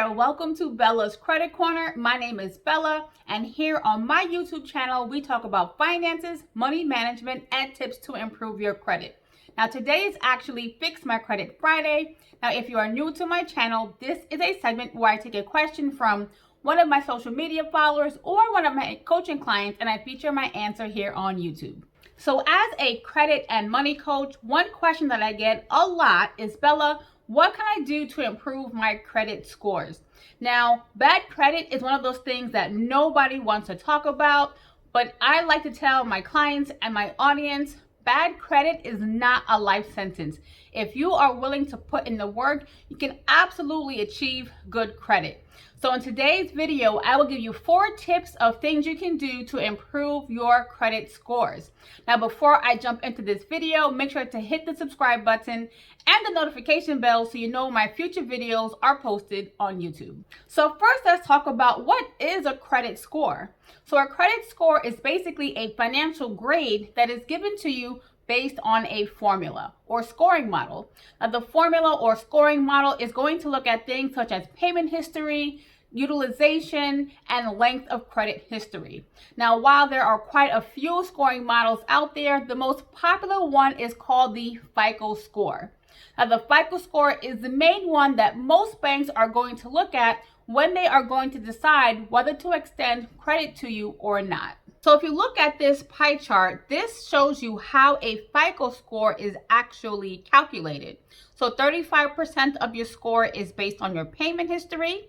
there, welcome to Bella's Credit Corner. My name is Bella, and here on my YouTube channel, we talk about finances, money management, and tips to improve your credit. Now, today is actually Fix My Credit Friday. Now, if you are new to my channel, this is a segment where I take a question from one of my social media followers or one of my coaching clients, and I feature my answer here on YouTube. So as a credit and money coach, one question that I get a lot is, Bella, what can I do to improve my credit scores? Now, bad credit is one of those things that nobody wants to talk about, but I like to tell my clients and my audience, bad credit is not a life sentence. If you are willing to put in the work, you can absolutely achieve good credit. So in today's video, I will give you 4 tips of things you can do to improve your credit scores. Now, before I jump into this video, make sure to hit the subscribe button and the notification bell so you know my future videos are posted on YouTube. So first, let's talk about what is a credit score. So a credit score is basically a financial grade that is given to you based on a formula or scoring model. Now, the formula or scoring model is going to look at things such as payment history, utilization, and length of credit history. Now, while there are quite a few scoring models out there, the most popular one is called the FICO score. Now, the FICO score is the main one that most banks are going to look at when they are going to decide whether to extend credit to you or not. So if you look at this pie chart, this shows you how a FICO score is actually calculated. So 35% of your score is based on your payment history.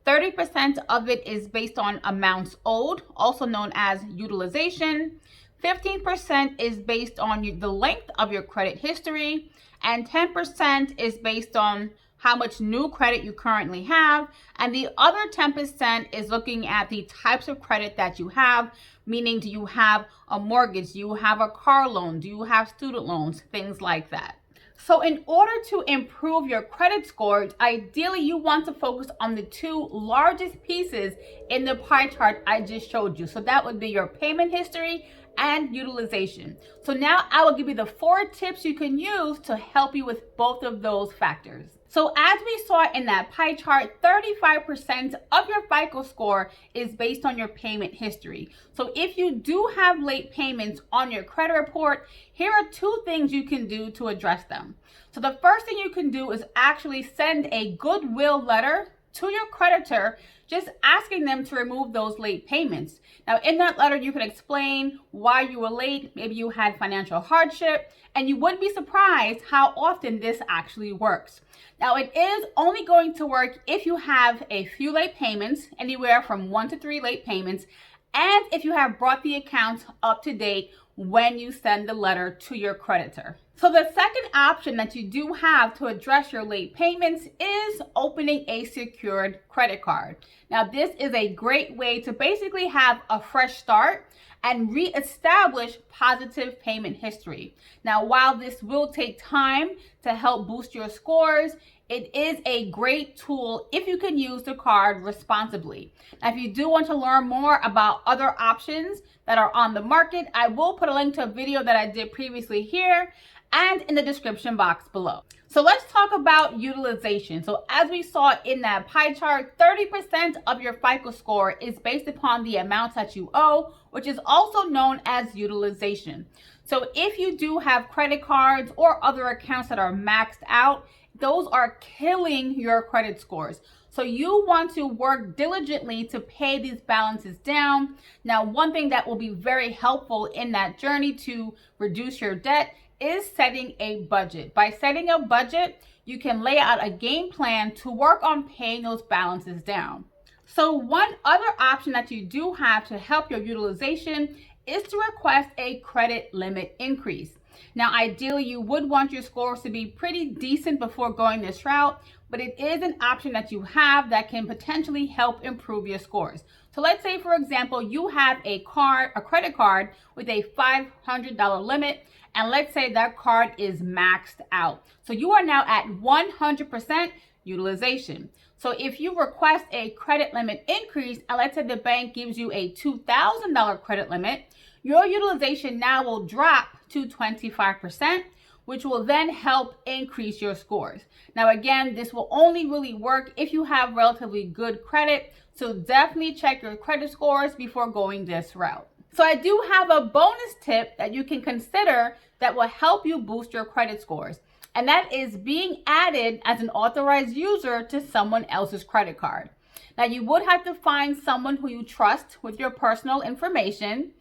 30% of it is based on amounts owed, also known as utilization. 15% is based on the length of your credit history. And 10% is based on how much new credit you currently have. And the other 10% is looking at the types of credit that you have, meaning do you have a mortgage, do you have a car loan, do you have student loans, things like that. So in order to improve your credit scores, ideally you want to focus on the 2 largest pieces in the pie chart I just showed you. So that would be your payment history and utilization. So now I will give you the 4 tips you can use to help you with both of those factors. So as we saw in that pie chart, 35% of your FICO score is based on your payment history. So if you do have late payments on your credit report, here are 2 things you can do to address them. So the first thing you can do is actually send a goodwill letter to your creditor, just asking them to remove those late payments. Now, in that letter, you can explain why you were late. Maybe you had financial hardship, and you wouldn't be surprised how often this actually works. Now, it is only going to work if you have a few late payments, anywhere from 1 to 3 late payments, and if you have brought the accounts up to date when you send the letter to your creditor. So the second option that you do have to address your late payments is opening a secured credit card. Now, this is a great way to basically have a fresh start and reestablish positive payment history. Now, while this will take time to help boost your scores, it is a great tool if you can use the card responsibly. Now, if you do want to learn more about other options that are on the market, I will put a link to a video that I did previously here and in the description box below. So let's talk about utilization. So as we saw in that pie chart, 30% of your FICO score is based upon the amounts that you owe, which is also known as utilization. So if you do have credit cards or other accounts that are maxed out, those are killing your credit scores. So you want to work diligently to pay these balances down. Now, one thing that will be very helpful in that journey to reduce your debt is setting a budget. By setting a budget, you can lay out a game plan to work on paying those balances down. So one other option that you do have to help your utilization is to request a credit limit increase. Now, ideally, you would want your scores to be pretty decent before going this route, but it is an option that you have that can potentially help improve your scores. So let's say, for example, you have a credit card with a $500 limit, and let's say that card is maxed out. So you are now at 100% utilization. So if you request a credit limit increase, and let's say the bank gives you a $2,000 credit limit, your utilization now will drop to 25%, which will then help increase your scores. Now, again, this will only really work if you have relatively good credit, so definitely check your credit scores before going this route. So I do have a bonus tip that you can consider that will help you boost your credit scores, and that is being added as an authorized user to someone else's credit card. Now, you would have to find someone who you trust with your personal information,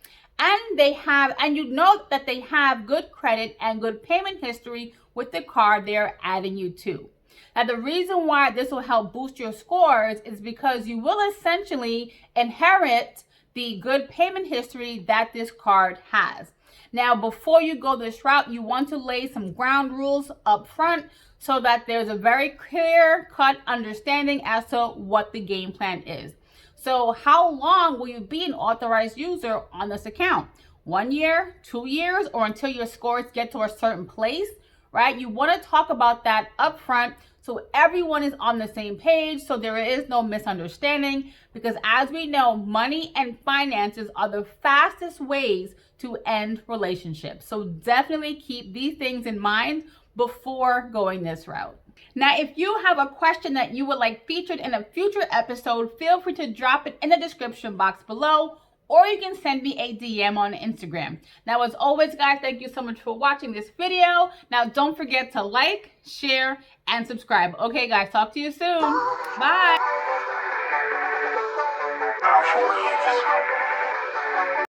and you know that they have good credit and good payment history with the card they're adding you to. Now, the reason why this will help boost your scores is because you will essentially inherit the good payment history that this card has. Now, before you go this route, you want to lay some ground rules up front so that there's a very clear-cut understanding as to what the game plan is. So how long will you be an authorized user on this account? 1 year, 2 years, or until your scores get to a certain place, right? You want to talk about that up front so everyone is on the same page, so there is no misunderstanding, because as we know, money and finances are the fastest ways to end relationships. So definitely keep these things in mind before going this route. Now, if you have a question that you would like featured in a future episode, feel free to drop it in the description box below, or you can send me a DM on Instagram. Now, as always, guys, thank you so much for watching this video. Now, don't forget to like, share, and subscribe. Okay, guys, talk to you soon. Bye.